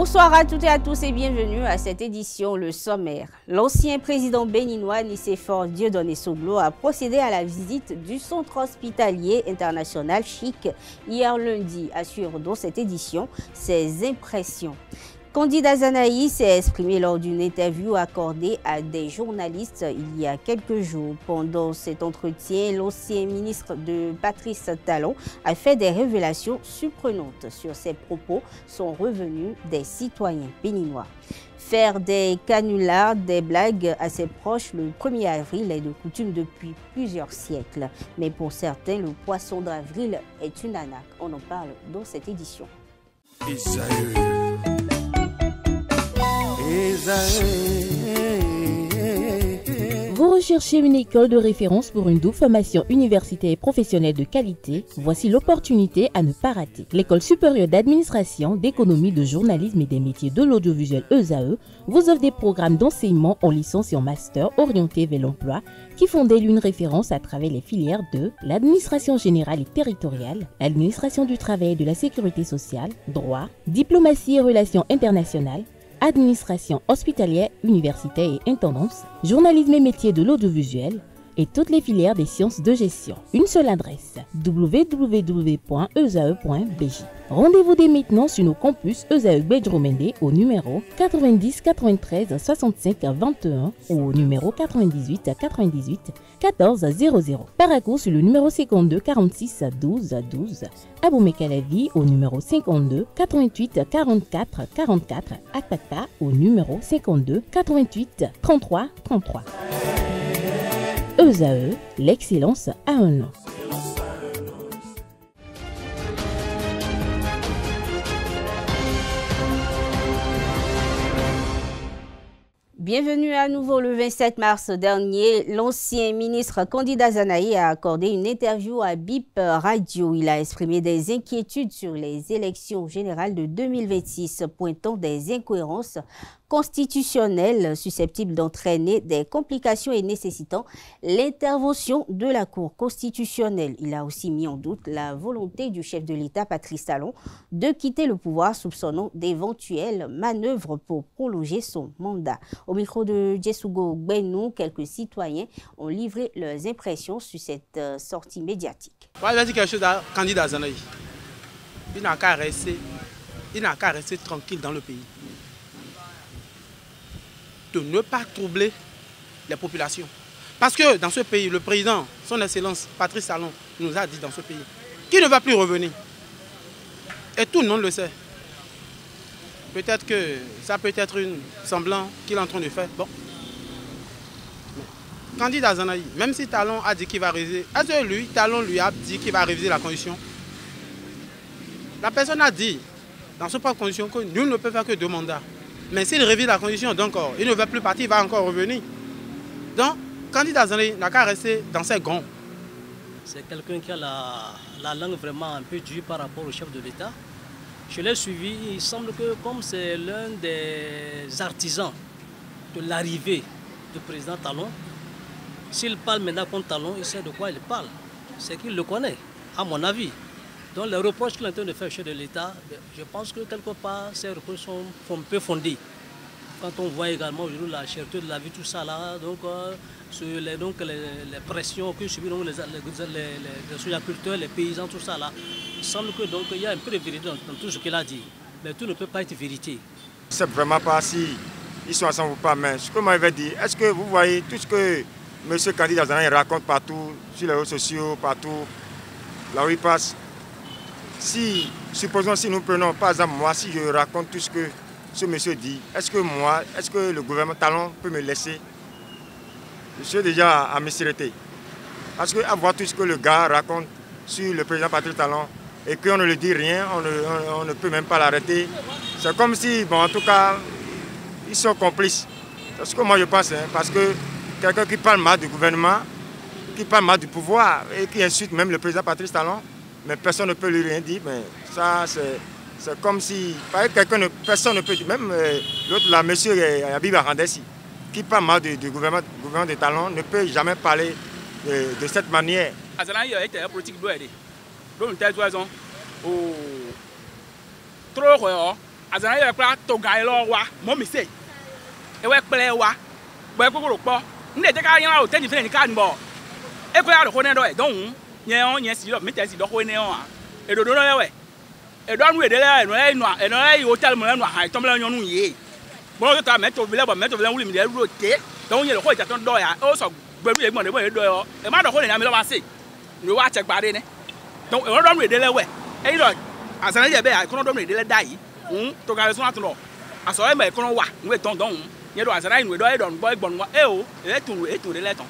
Bonsoir à toutes et à tous et bienvenue à cette édition, le sommaire. L'ancien président béninois Nicéphore Dieudonné Soglo a procédé à la visite du centre hospitalier international Chic hier lundi, assure dans cette édition ses impressions. Candide Azanahi s'est exprimé lors d'une interview accordée à des journalistes il y a quelques jours. Pendant cet entretien, l'ancien ministre de Patrice Talon a fait des révélations surprenantes. Sur ses propos sont revenus des citoyens béninois. Faire des canulars, des blagues à ses proches le 1er avril est de coutume depuis plusieurs siècles. Mais pour certains, le poisson d'avril est une arnaque. On en parle dans cette édition. Vous recherchez une école de référence pour une double formation universitaire et professionnelle de qualité? Voici l'opportunité à ne pas rater. L'École supérieure d'administration, d'économie, de journalisme et des métiers de l'audiovisuel ESAE vous offre des programmes d'enseignement en licence et en master orientés vers l'emploi qui font d'elle une référence à travers les filières de l'administration générale et territoriale, l'administration du travail et de la sécurité sociale, droit, diplomatie et relations internationales, administration hospitalière, universitaire et intendance, journalisme et métiers de l'audiovisuel et toutes les filières des sciences de gestion. Une seule adresse, www.esae.bj. Rendez-vous dès maintenant sur nos campus ESAE Bedjromende au numéro 90 93 65 21 ou au numéro 98 98 14 00. Paracourt sur le numéro 52 46 12 12. Aboumé-Calavi au numéro 52 88 44 44. Akpata au numéro 52 88 33 33. ESAE, l'excellence à un nom. Bienvenue à nouveau. Le 27 mars dernier, l'ancien ministre Candide Azanahi a accordé une interview à BIP Radio. Il a exprimé des inquiétudes sur les élections générales de 2026, pointant des incohérences constitutionnelles susceptibles d'entraîner des complications et nécessitant l'intervention de la Cour constitutionnelle. Il a aussi mis en doute la volonté du chef de l'État, Patrice Talon, de quitter le pouvoir soupçonnant d'éventuelles manœuvres pour prolonger son mandat. Au micro de Djesougo Benou, quelques citoyens ont livré leurs impressions sur cette sortie médiatique. Je vais dire quelque chose à Candide Azanahi. Il n'a qu'à rester tranquille dans le pays. De ne pas troubler les populations. Parce que dans ce pays, le président, son excellence Patrice Talon, nous a dit dans ce pays qu'il ne va plus revenir. Et tout le monde le sait. Peut-être que ça peut être une semblant qu'il est en train de faire. Bon. Candide Azanahi, même si Talon a dit qu'il va réviser, est-ce que lui, Talon lui a dit qu'il va réviser la constitution? La personne a dit, dans ce propre constitution, que nul ne peut faire que 2 mandats. Mais s'il révise la constitution, donc il ne va plus partir, il va encore revenir. Donc, Candide Azanahi n'a qu'à rester dans ses gonds. C'est quelqu'un qui a la langue vraiment un peu dure par rapport au chef de l'État. Je l'ai suivi, il semble que comme c'est l'un des artisans de l'arrivée du président Talon, s'il parle maintenant contre Talon, il sait de quoi il parle. C'est qu'il le connaît, à mon avis. Donc les reproches qu'il est en train de faire au chef de l'État, je pense que quelque part, ces reproches sont un peu fondés. Quand on voit également aujourd'hui la cherté de la vie, tout ça là, donc, sur les pressions que subissent les agriculteurs, les paysans, tout ça là, il semble que donc il y a un peu de vérité dans tout ce qu'il a dit. Mais tout ne peut pas être vérité. Je ne sais vraiment pas si ils sont ensemble ou pas, mais ce que moi je vais dire, est-ce que vous voyez tout ce que M. Candide Azanahi raconte partout, sur les réseaux sociaux, partout, là où il passe? Si, supposons si nous prenons, par exemple moi, si je raconte tout ce que ce monsieur dit, est-ce que le gouvernement Talon peut me laisser? Je suis déjà à m'esserrer. Parce qu'à voir tout ce que le gars raconte sur le président Patrice Talon et qu'on ne lui dit rien, on ne peut même pas l'arrêter. C'est comme si, bon, en tout cas, ils sont complices. C'est ce que moi je pense, hein, parce que quelqu'un qui parle mal du gouvernement, qui parle mal du pouvoir et qui insulte même le président Patrice Talon, mais personne ne peut lui rien dire. Mais ça, c'est comme si personne ne peut dire. Même l'autre, là, monsieur Habib Arandessi, qui parle mal du gouvernement de Talon, ne peut jamais parler de cette manière. Azanahi est un politique bleu. Donc, nous avons trop azana ye kla to ga lo wa mo mi se e we pele wa bo e kokoro po nde je ka yan o te ni fe ni ka ni bo e ko ya ro ko ne do e don nye on nye si lo mi te si do ko ne on e do do le we e do anu e de le no e hotel mo le no ha to me le nyonu ye bo ko ta me to vile wuli mi de ru te don ye lo ko ja ton do ya o so gberu ye mo de bo e do yo e ma do ko ni na mi lo ma se ni wa che gbare ne don e do anu e de le we e lo azana ye be a ko do anu e de le dai to ga so atuno aso e me ko wa we ton don ye do azana inu e do e don bo e gbon wa e o e tu de le ton.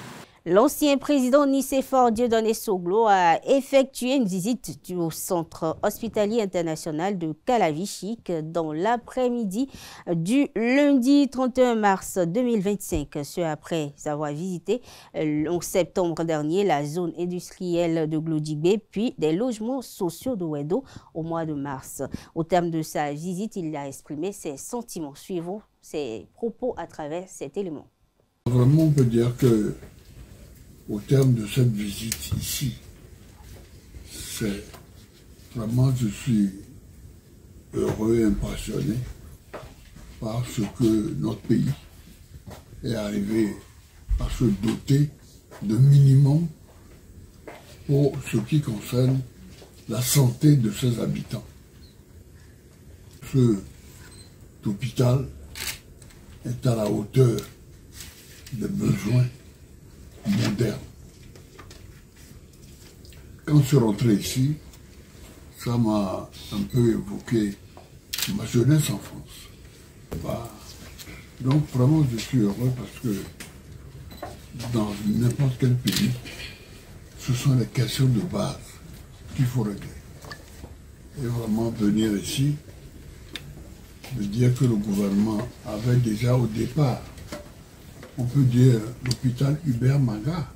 L'ancien président Nicéphore Dieudonné Soglo a effectué une visite au centre hospitalier international de Calavichik dans l'après-midi du lundi 31 mars 2025. Ce après avoir visité le 11 septembre dernier la zone industrielle de Glodigbe puis des logements sociaux de Wedo au mois de mars. Au terme de sa visite, il a exprimé ses sentiments. Suivons ses propos à travers cet élément. Vraiment, on peut dire que au terme de cette visite ici, c'est vraiment, je suis heureux et impressionné par ce que notre pays est arrivé à se doter de minimum pour ce qui concerne la santé de ses habitants. Cet hôpital est à la hauteur des besoins moderne. Quand je suis rentré ici, ça m'a un peu évoqué ma jeunesse en France. Donc vraiment je suis heureux parce que dans n'importe quel pays, ce sont les questions de base qu'il faut régler. Et vraiment venir ici, de dire que le gouvernement avait déjà au départ, on peut dire l'hôpital Hubert Maga.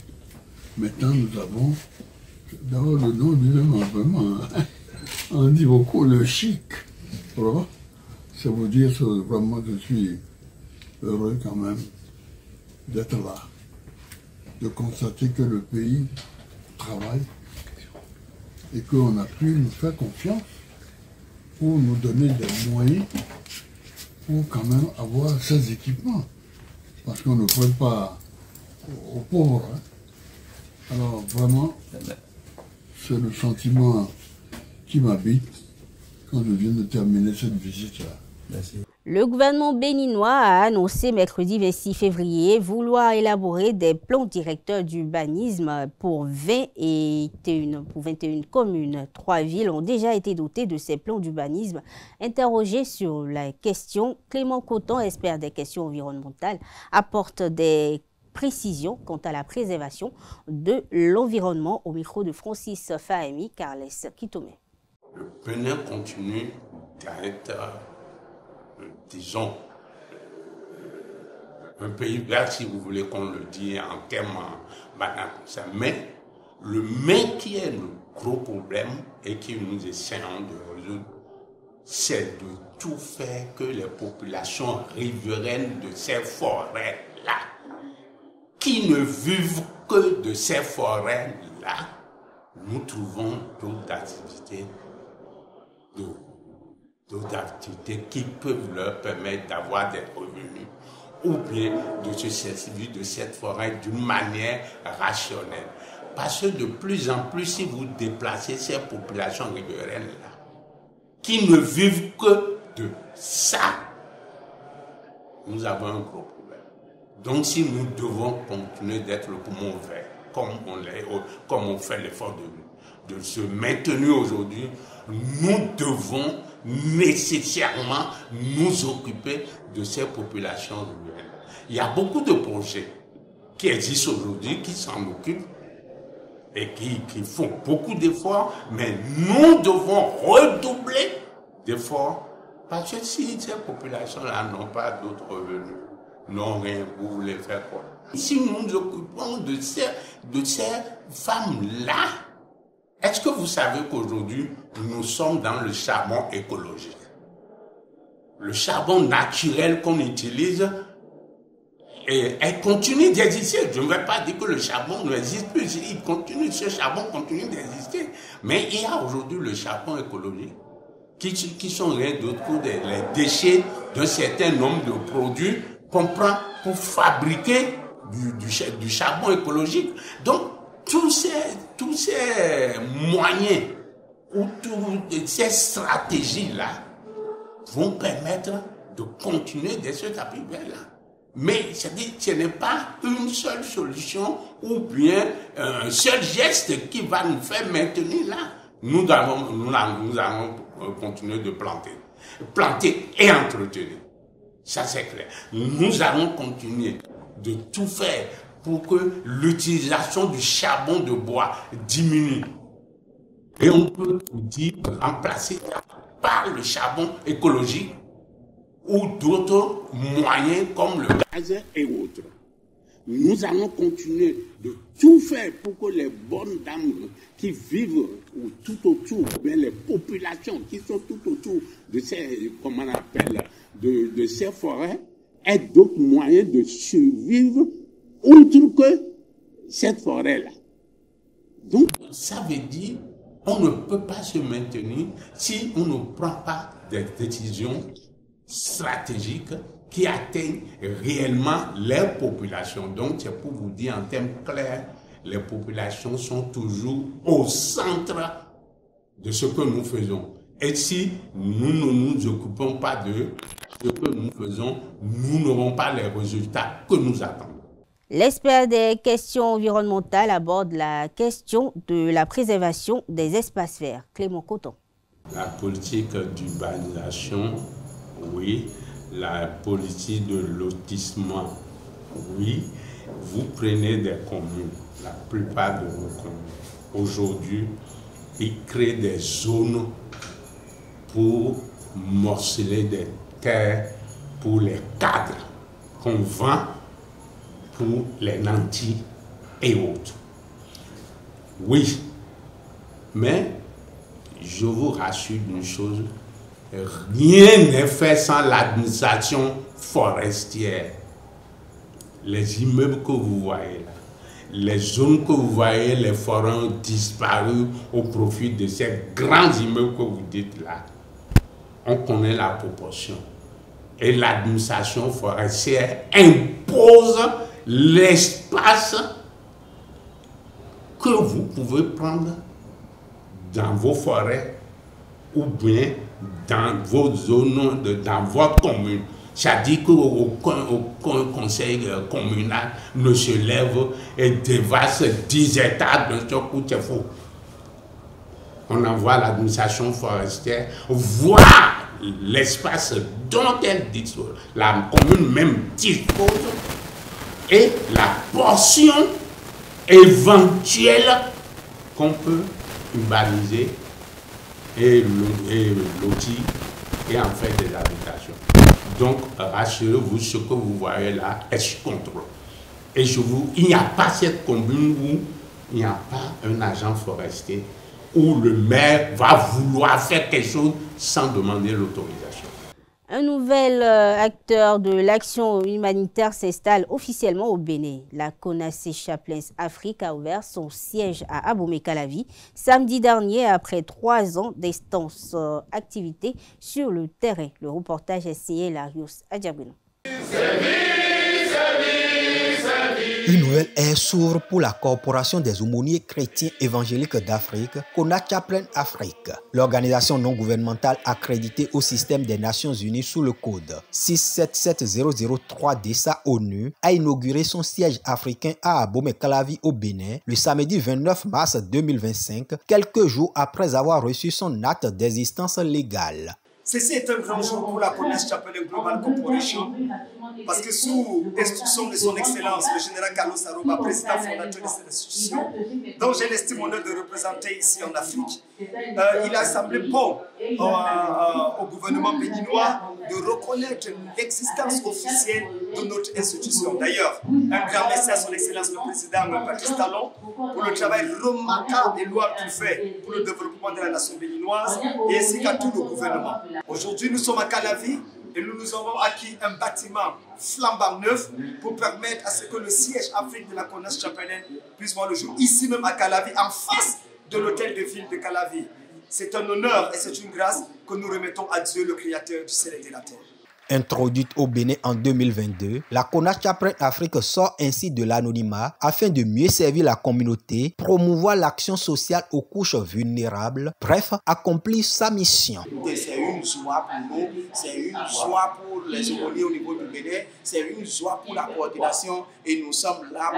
Maintenant, nous avons, d'abord le nom lui-même, vraiment, on dit beaucoup le chic. Voilà. Ça veut dire que vraiment je suis heureux quand même d'être là, de constater que le pays travaille et qu'on a pu nous faire confiance pour nous donner des moyens pour quand même avoir ces équipements. Parce qu'on ne prête pas aux pauvres. Hein. Alors vraiment, c'est le sentiment qui m'habite quand je viens de terminer cette visite-là. Merci. Le gouvernement béninois a annoncé mercredi 26 février vouloir élaborer des plans directeurs d'urbanisme pour 21 communes. 3 villes ont déjà été dotées de ces plans d'urbanisme. Interrogé sur la question, Clément Coton, expert des questions environnementales, apporte des précisions quant à la préservation de l'environnement au micro de Francis Fahemi, Carles Kitome. Le Bénin continue d'être, disons, un pays vert, si vous voulez qu'on le dise en termes banals comme ça. Mais qui est le gros problème et que nous essayons de résoudre, c'est de tout faire que les populations riveraines de ces forêts-là, qui ne vivent que de ces forêts-là, nous trouvons d'autres activités qui peuvent leur permettre d'avoir des revenus ou bien de se servir de cette forêt d'une manière rationnelle. Parce que de plus en plus, si vous déplacez ces populations riveraines-là, qui ne vivent que de ça, nous avons un gros problème. Donc si nous devons continuer d'être le poumon vert, comme on fait l'effort de se maintenir aujourd'hui, nous devons nécessairement nous occuper de ces populations rurales. Il y a beaucoup de projets qui existent aujourd'hui, qui s'en occupent et qui font beaucoup d'efforts, mais nous devons redoubler d'efforts parce que si ces populations-là n'ont pas d'autres revenus, n'ont rien, vous voulez faire quoi? Si nous nous occupons de ces femmes-là, est-ce que vous savez qu'aujourd'hui, nous sommes dans le charbon écologique? Le charbon naturel qu'on utilise, elle continue d'exister. Je ne vais pas dire que le charbon n'existe plus. Ce charbon continue d'exister. Mais il y a aujourd'hui le charbon écologique. qui sont rien d'autre que les déchets d'un certain nombre de produits qu'on prend pour fabriquer du charbon écologique. Donc, tous ces moyens ou toutes ces stratégies-là vont permettre de continuer dans ce tapis-là. Mais ce n'est pas une seule solution ou bien un seul geste qui va nous faire maintenir là. Nous allons continuer de planter et entretenir. Ça, c'est clair. Nous allons continuer de tout faire pour que l'utilisation du charbon de bois diminue. Et on peut dire remplacer par le charbon écologique ou d'autres moyens comme le gaz et autres. Nous allons continuer de tout faire pour que les bonnes dames qui vivent tout autour, bien les populations qui sont tout autour de ces, comment on appelle, de ces forêts, aient d'autres moyens de survivre outre que cette forêt-là. Donc, ça veut dire qu'on ne peut pas se maintenir si on ne prend pas des décisions stratégiques qui atteignent réellement les populations. Donc, c'est pour vous dire en termes clairs, les populations sont toujours au centre de ce que nous faisons. Et si nous ne nous occupons pas de ce que nous faisons, nous n'aurons pas les résultats que nous attendons. L'expert des questions environnementales aborde la question de la préservation des espaces verts. Clément Coton. La politique d'urbanisation, oui. La politique de lotissement, oui. Vous prenez des communes, la plupart de vos communes, aujourd'hui, ils créent des zones pour morceler des terres pour les cadres qu'on vend pour les nantis et autres. Oui, mais je vous rassure d'une chose, rien n'est fait sans l'administration forestière. Les immeubles que vous voyez là, les zones que vous voyez, les forêts ont disparu au profit de ces grands immeubles que vous dites là. On connaît la proportion. Et l'administration forestière impose l'espace que vous pouvez prendre dans vos forêts ou bien dans vos zones, dans votre commune. C'est-à-dire qu'aucun conseil communal ne se lève et dévasse 10 hectares d'un seul coup, c'est faux. On envoie l'administration forestière voir l'espace dont elle dispose, la commune même dispose, et la portion éventuelle qu'on peut urbaniser et lotir et en faire des habitations. Donc, rassurez-vous, ce que vous voyez là est sous contrôle. Et il n'y a pas cette commune où il n'y a pas un agent forestier, où le maire va vouloir faire quelque chose sans demander l'autorisation. Un nouvel acteur de l'action humanitaire s'installe officiellement au Bénin. La CONACE Chaplains Afrique a ouvert son siège à Abomey-Calavi samedi dernier après 3 ans d'intenses activités sur le terrain. Le reportage est signé Larios Adjabino. Une nouvelle ère s'ouvre pour la Corporation des aumôniers chrétiens évangéliques d'Afrique, CONACE Chaplains Afrique. L'organisation non gouvernementale accréditée au système des Nations Unies sous le code 677003 d'ESA ONU a inauguré son siège africain à Abomey-Calavi au Bénin le samedi 29 mars 2025, quelques jours après avoir reçu son acte d'existence légale. Ceci est un grand jour pour la CONACE Chaplains Global Corporation parce que sous instruction de son Excellence, le général Carlos Aroba, président fondateur de cette institution, dont j'ai l'estime honneur de représenter ici en Afrique, il a semblé bon au gouvernement béninois de reconnaître l'existence officielle de notre institution. D'ailleurs, un grand merci à son Excellence le président Patrice Talon pour le travail remarquable et louable qu'il fait pour le développement de la nation béninoise et ainsi qu'à tout le gouvernement. Aujourd'hui, nous sommes à Calavi et nous avons acquis un bâtiment flambant neuf pour permettre à ce que le siège Afrique de la CONACE Chaplains puisse voir le jour ici même à Calavi, en face de l'hôtel de ville de Calavi. C'est un honneur et c'est une grâce que nous remettons à Dieu, le Créateur du ciel et de la terre. Introduite au Bénin en 2022, la CONACH Apprenne Afrique sort ainsi de l'anonymat afin de mieux servir la communauté, promouvoir l'action sociale aux couches vulnérables, bref, accomplir sa mission. C'est une joie pour nous, c'est une joie pour les aumôniers au niveau du Bénin, c'est une joie pour la coordination et nous sommes là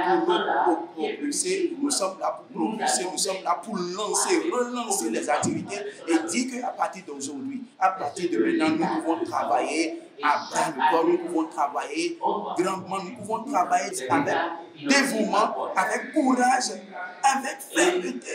pour propulser, nous sommes là pour relancer les activités et dire qu'à partir d'aujourd'hui, à partir de maintenant, nous pouvons travailler à bras le corps, nous pouvons travailler grandement, nous pouvons travailler avec dévouement, avec courage, avec fermeté.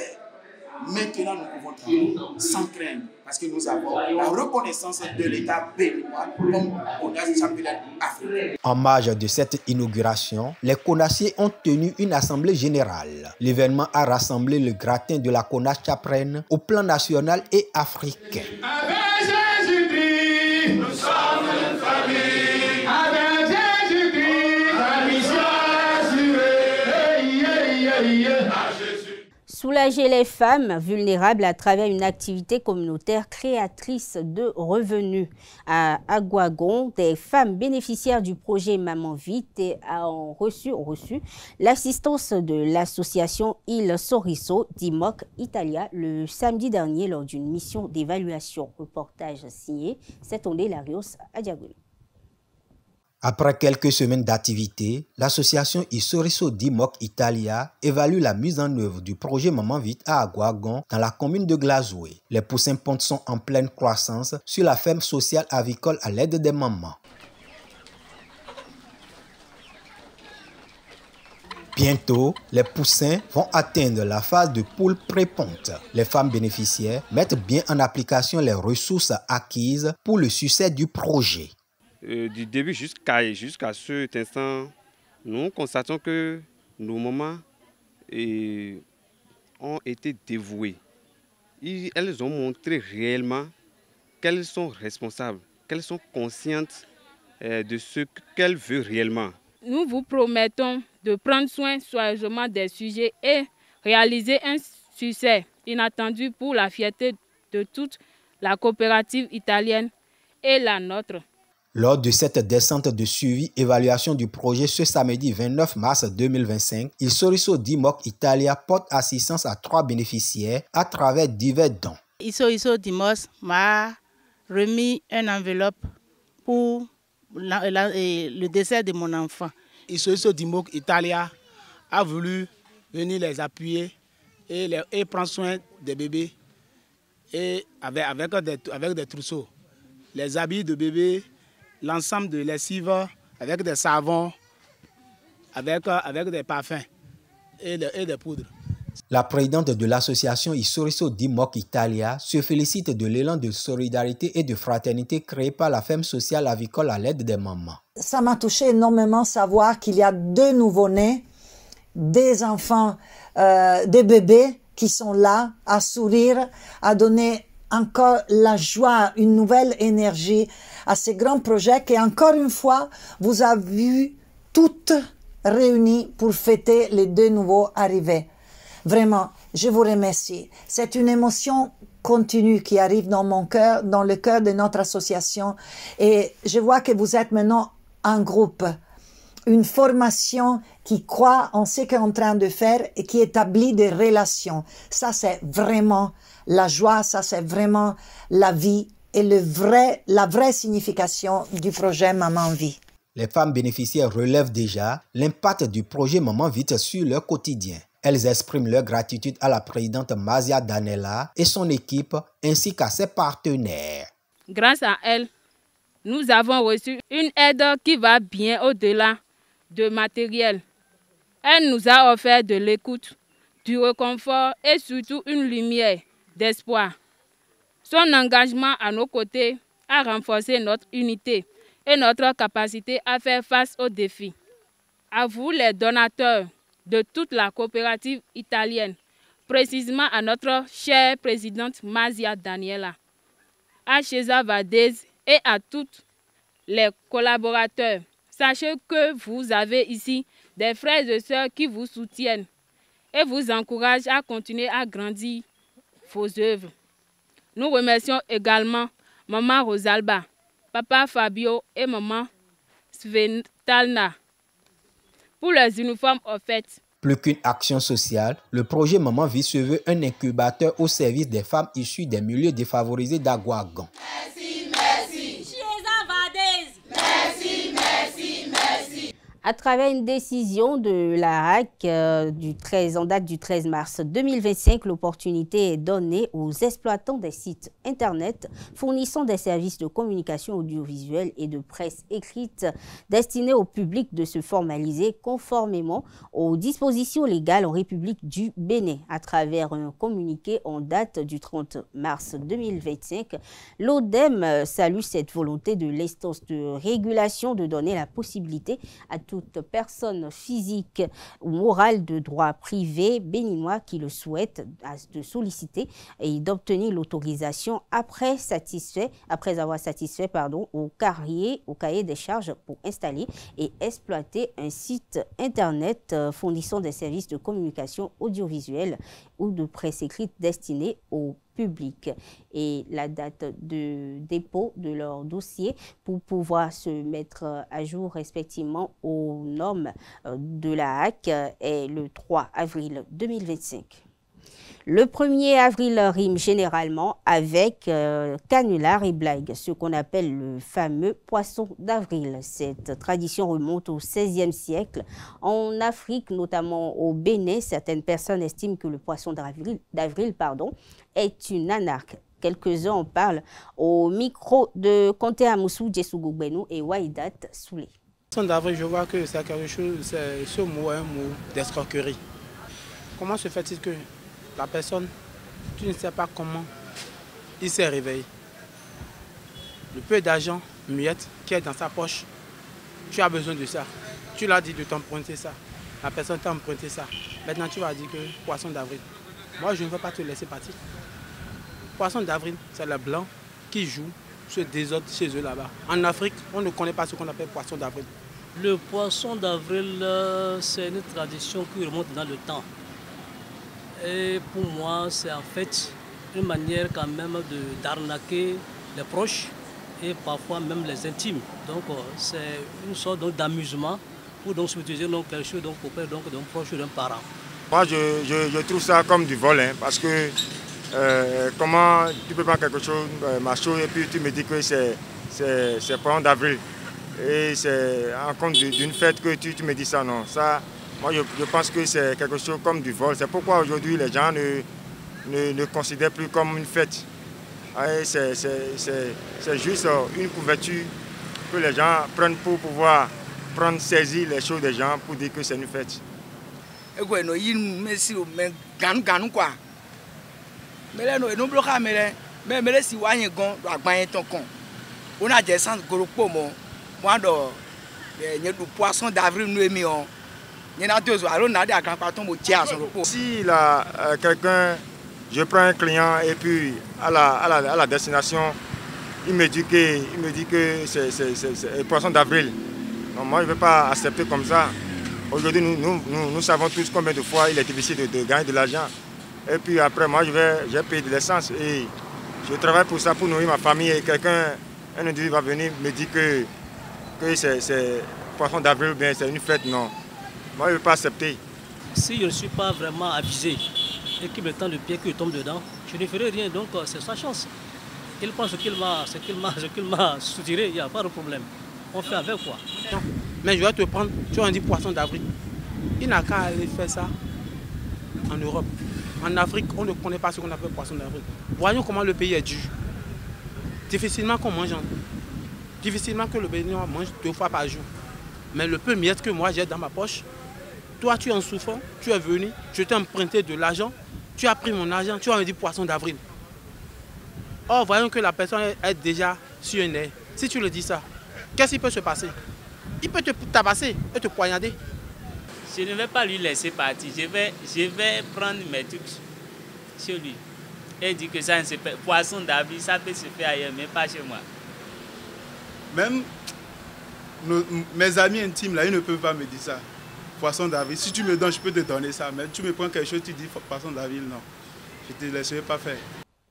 Maintenant, nous pouvons travailler sans crainte parce que nous avons la reconnaissance de l'État béninois comme CONACH Apprenne Afrique. En marge de cette inauguration, les CONAChiers ont tenu une assemblée générale. L'événement a rassemblé le gratin de la CONACH Apprenne au plan national et africain. Soulager les femmes vulnérables à travers une activité communautaire créatrice de revenus. À Aguagon, des femmes bénéficiaires du projet Maman Vite ont reçu l'assistance de l'association Il Sorriso d'Imoc Italia le samedi dernier lors d'une mission d'évaluation. Reportage signé Setondé Larios à Diagouli. Après quelques semaines d'activité, l'association Il Sorriso d'Imoc Italia évalue la mise en œuvre du projet Maman Vite à Aguagon dans la commune de Glazoué. Les poussins pontes sont en pleine croissance sur la ferme sociale avicole à l'aide des mamans. Bientôt, les poussins vont atteindre la phase de poule pré-ponte. Les femmes bénéficiaires mettent bien en application les ressources acquises pour le succès du projet. Du début jusqu'à cet instant, nous constatons que nos mamans ont été dévouées. Elles ont montré réellement qu'elles sont responsables, qu'elles sont conscientes de ce qu'elles veulent réellement. Nous vous promettons de prendre soin soigneusement des sujets et réaliser un succès inattendu pour la fierté de toute la coopérative italienne et la nôtre. Lors de cette descente de suivi-évaluation du projet ce samedi 29 mars 2025, Il Sorriso d'Imoc Italia porte assistance à 3 bénéficiaires à travers divers dons. Il Sorriso d'Imoc m'a remis une enveloppe pour le décès de mon enfant. Il Sorriso d'Imoc Italia a voulu venir les appuyer et prendre soin des bébés et avec des trousseaux, les habits de bébé, l'ensemble de lessive avec des savons, avec des parfums et des poudres. La présidente de l'association Il Sorriso d'Imoc Italia se félicite de l'élan de solidarité et de fraternité créé par la ferme sociale avicole à l'aide des mamans. Ça m'a touché énormément savoir qu'il y a 2 nouveau-nés, des enfants, des bébés qui sont là à sourire, à donner encore la joie, une nouvelle énergie à ces grands projets qui, encore une fois, vous avez vu toutes réunies pour fêter les 2 nouveaux arrivés. Vraiment, je vous remercie. C'est une émotion continue qui arrive dans mon cœur, dans le cœur de notre association. Et je vois que vous êtes maintenant un groupe, une formation qui croit en ce qu'on est en train de faire et qui établit des relations. Ça, c'est vraiment la joie, ça, c'est vraiment la vie et la vraie signification du projet Maman Vie. Les femmes bénéficiaires relèvent déjà l'impact du projet Maman Vite sur leur quotidien. Elles expriment leur gratitude à la présidente Mazia Danella et son équipe ainsi qu'à ses partenaires. Grâce à elle, nous avons reçu une aide qui va bien au-delà de matériel. Elle nous a offert de l'écoute, du réconfort et surtout une lumière d'espoir. Son engagement à nos côtés a renforcé notre unité et notre capacité à faire face aux défis. À vous les donateurs de toute la coopérative italienne, précisément à notre chère présidente Mazia Daniela, à César Valdez et à tous les collaborateurs. Sachez que vous avez ici des frères et sœurs qui vous soutiennent et vous encouragent à continuer à grandir vos œuvres. Nous remercions également maman Rosalba, papa Fabio et maman Svetlana pour leurs uniformes offerts. Plus qu'une action sociale, le projet Maman Vie se veut un incubateur au service des femmes issues des milieux défavorisés d'Aguagan. Merci, merci. Merci, merci, merci. À travers une décision de la HAC en date du 13 mars 2025, l'opportunité est donnée aux exploitants des sites Internet fournissant des services de communication audiovisuelle et de presse écrite destinés au public de se formaliser conformément aux dispositions légales en République du Bénin. À travers un communiqué en date du 30 mars 2025, l'ODEM salue cette volonté de l'instance de régulation de donner la possibilité à toute personne physique ou morale de droit privé béninois qui le souhaite de solliciter et d'obtenir l'autorisation après avoir satisfait au cahier des charges pour installer et exploiter un site Internet fournissant des services de communication audiovisuelle ou de presse écrite destinés au public et la date de dépôt de leur dossier pour pouvoir se mettre à jour respectivement aux normes de la HAC est le 3 avril 2025. Le 1er avril rime généralement avec canular et blague, ce qu'on appelle le fameux poisson d'avril. Cette tradition remonte au XVIe siècle. En Afrique, notamment au Bénin, certaines personnes estiment que le poisson d'avril est une anarque. Quelques-uns en parlent au micro de Conté Amoussou, Djessou Goubénou et Waïdat Soulé. Le poisson d'avril, je vois que c'est quelque chose, ce mot est un mot d'escroquerie. Comment se fait-il que la personne, tu ne sais pas comment il s'est réveillé. Le peu d'argent muette qui est dans sa poche, tu as besoin de ça. Tu l'as dit de t'emprunter ça. La personne t'a emprunté ça. Maintenant, tu vas dire que poisson d'avril. Moi, je ne veux pas te laisser partir. Poisson d'avril, c'est le blanc qui joue ce désordre chez eux là-bas. En Afrique, on ne connaît pas ce qu'on appelle poisson d'avril. Le poisson d'avril, c'est une tradition qui remonte dans le temps. Et pour moi, c'est en fait une manière quand même d'arnaquer les proches et parfois même les intimes. Donc c'est une sorte d'amusement pour donc s'utiliser quelque chose auprès d'un proche ou d'un parent. Moi je trouve ça comme du vol, parce que comment tu peux prendre quelque chose, macho, et puis tu me dis que c'est poisson d'avril. Et c'est en compte d'une fête que tu me dis ça, non. Ça, moi, je pense que c'est quelque chose comme du vol. C'est pourquoi aujourd'hui, les gens ne considèrent plus comme une fête. C'est juste une couverture que les gens prennent pour pouvoir saisir les choses des gens pour dire que c'est une fête. Poisson d'avril Si quelqu'un, je prends un client et puis à la destination, il me dit que c'est poisson d'avril. Moi je ne vais pas accepter comme ça. Aujourd'hui nous savons tous combien de fois il est difficile de gagner de l'argent. Et puis après moi j'ai payé de l'essence et je travaille pour ça, pour nourrir ma famille. Et un individu va venir me dire que c'est poisson d'avril ou bien c'est une fête, non. Moi, je ne vais pas accepter. Si je ne suis pas vraiment avisé et qu'il me tend le pied, qu'il tombe dedans, je ne ferai rien. Donc, c'est sa chance. Il pense ce qu'il m'a soutiré, il n'y a pas de problème. On fait avec quoi. Mais je vais te prendre, tu as dit poisson d'avril. Il n'a qu'à aller faire ça en Europe. En Afrique, on ne connaît pas ce qu'on appelle poisson d'avril. Voyons comment le pays est dû. Difficilement qu'on mange. Difficilement que le Béninois mange 2 fois par jour. Mais le peu miette que moi j'ai dans ma poche, toi tu es en souffrant, tu es venu, je t'ai emprunté de l'argent, tu as pris mon argent, tu as dit poisson d'avril. Or, voyons que la personne est déjà sur un air. Si tu le dis ça, qu'est-ce qui peut se passer? Il peut te tabasser et te poignarder. Je ne vais pas lui laisser partir. Je vais prendre mes trucs chez lui. Et dire que ça ne se fait. Poisson d'avril, ça peut se faire ailleurs, mais pas chez moi. Même mes amis intimes, là, ils ne peuvent pas me dire ça. Poisson d'avril, si tu me donnes, je peux te donner ça. Mais tu me prends quelque chose, tu dis poisson d'avril, non. Je ne te laisserai pas faire.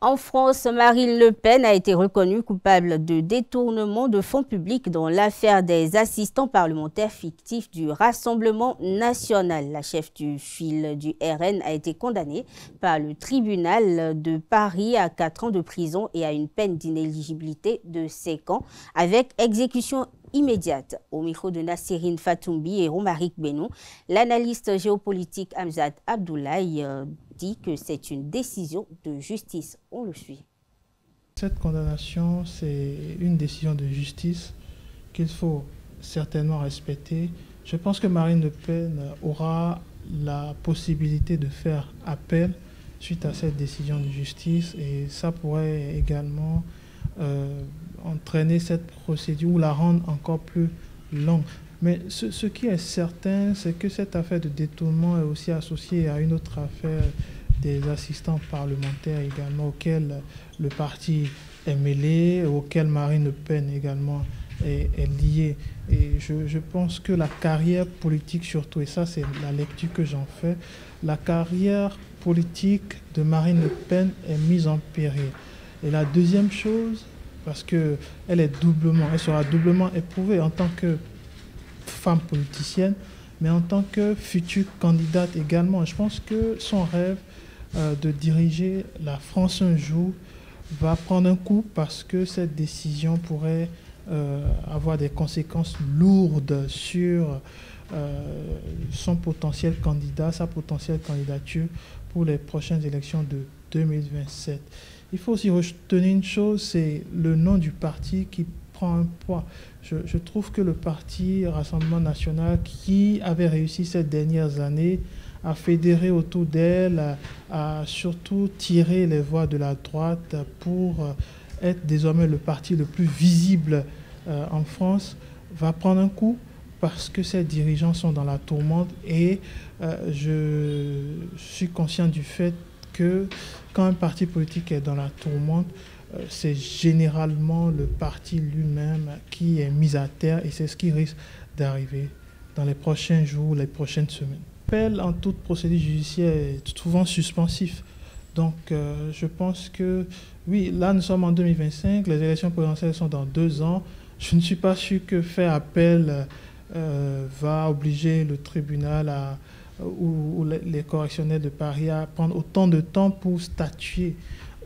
En France, Marine Le Pen a été reconnue coupable de détournement de fonds publics dans l'affaire des assistants parlementaires fictifs du Rassemblement national. La chef du file du RN a été condamnée par le tribunal de Paris à 4 ans de prison et à une peine d'inéligibilité de 5 ans avec exécution immédiate. Au micro de Nassirine Fatoumbi et Romaric Benou, l'analyste géopolitique Hamzat Abdoulaye dit que c'est une décision de justice. On le suit. Cette condamnation, c'est une décision de justice qu'il faut certainement respecter. Je pense que Marine Le Pen aura la possibilité de faire appel suite à cette décision de justice et ça pourrait également entraîner cette procédure ou la rendre encore plus longue. Mais ce qui est certain, c'est que cette affaire de détournement est aussi associée à une autre affaire des assistants parlementaires également, auxquels le parti est mêlé, auquel Marine Le Pen également est liée. Et je pense que la carrière politique surtout, et ça c'est la lecture que j'en fais, la carrière politique de Marine Le Pen est mise en péril. Et la deuxième chose, parce qu'elle sera doublement éprouvée en tant que femme politicienne, mais en tant que future candidate également. Je pense que son rêve de diriger la France un jour va prendre un coup parce que cette décision pourrait avoir des conséquences lourdes sur son potentiel candidat, sa potentielle candidature pour les prochaines élections de 2027. Il faut aussi retenir une chose, c'est le nom du parti qui prend un poids. Je trouve que le parti Rassemblement national, qui avait réussi ces dernières années à fédérer autour d'elle, à surtout tirer les voix de la droite pour être désormais le parti le plus visible en France, va prendre un coup parce que ses dirigeants sont dans la tourmente et je suis conscient du fait que quand un parti politique est dans la tourmente, c'est généralement le parti lui-même qui est mis à terre et c'est ce qui risque d'arriver dans les prochains jours, les prochaines semaines. L'appel en toute procédure judiciaire est souvent suspensif. Donc je pense que, oui, là nous sommes en 2025, les élections présidentielles sont dans 2 ans. Je ne suis pas sûr que faire appel va obliger le tribunal ou les correctionnels de Paris à prendre autant de temps pour statuer.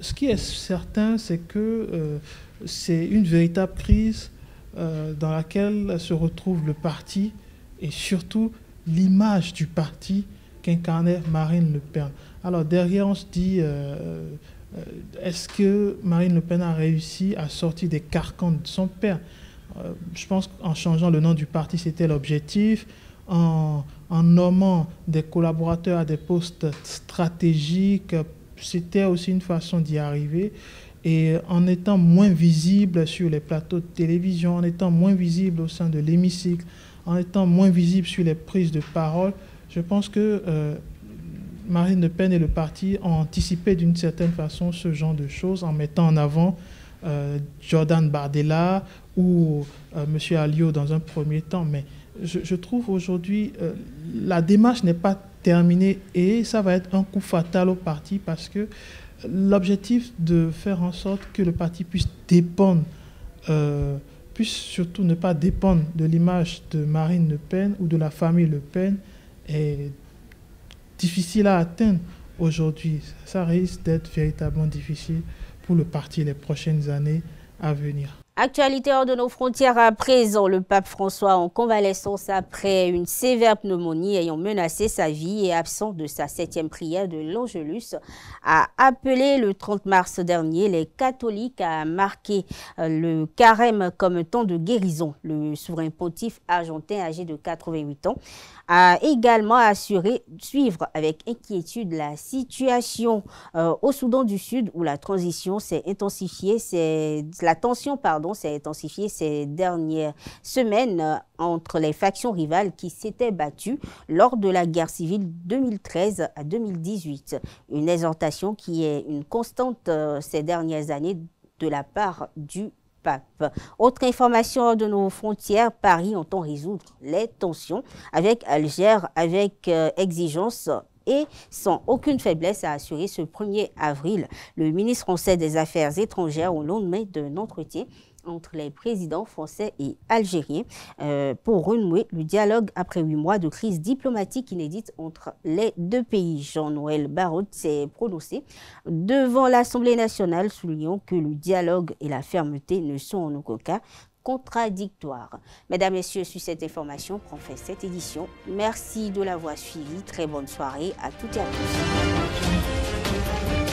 Ce qui est certain, c'est que c'est une véritable crise dans laquelle se retrouve le parti et surtout l'image du parti qu'incarnait Marine Le Pen. Alors derrière, on se dit, est-ce que Marine Le Pen a réussi à sortir des carcans de son père? Je pense qu'en changeant le nom du parti, c'était l'objectif. En nommant des collaborateurs à des postes stratégiques, c'était aussi une façon d'y arriver. Et en étant moins visible sur les plateaux de télévision, en étant moins visible au sein de l'hémicycle, en étant moins visible sur les prises de parole, je pense que Marine Le Pen et le parti ont anticipé d'une certaine façon ce genre de choses en mettant en avant Jordan Bardella ou M. Alliot dans un premier temps. Mais je trouve aujourd'hui la démarche n'est pas terminée et ça va être un coup fatal au parti parce que l'objectif de faire en sorte que le parti puisse dépendre, puisse surtout ne pas dépendre de l'image de Marine Le Pen ou de la famille Le Pen est difficile à atteindre aujourd'hui. Ça risque d'être véritablement difficile pour le parti les prochaines années à venir. Actualité hors de nos frontières à présent, le pape François en convalescence après une sévère pneumonie ayant menacé sa vie et absent de sa 7e prière de l'Angelus, a appelé le 30 mars dernier les catholiques à marquer le carême comme temps de guérison. Le souverain pontife argentin âgé de 88 ans a également assuré suivre avec inquiétude la situation au Soudan du Sud où la transition s'est intensifiée, la tension s'est intensifiée ces dernières semaines entre les factions rivales qui s'étaient battues lors de la guerre civile 2013 à 2018. Une exhortation qui est une constante ces dernières années de la part du pape. Autre information de nos frontières, Paris entend résoudre les tensions avec Alger avec exigence et sans aucune faiblesse, a assuré ce 1er avril le ministre français des Affaires étrangères au lendemain d'un entretien entre les présidents français et algériens pour renouer le dialogue après 8 mois de crise diplomatique inédite entre les deux pays. Jean-Noël Barrot s'est prononcé devant l'Assemblée nationale, soulignant que le dialogue et la fermeté ne sont en aucun cas contradictoires. Mesdames, Messieurs, sur cette information prend fin cette édition. Merci de l'avoir suivi. Très bonne soirée à toutes et à tous.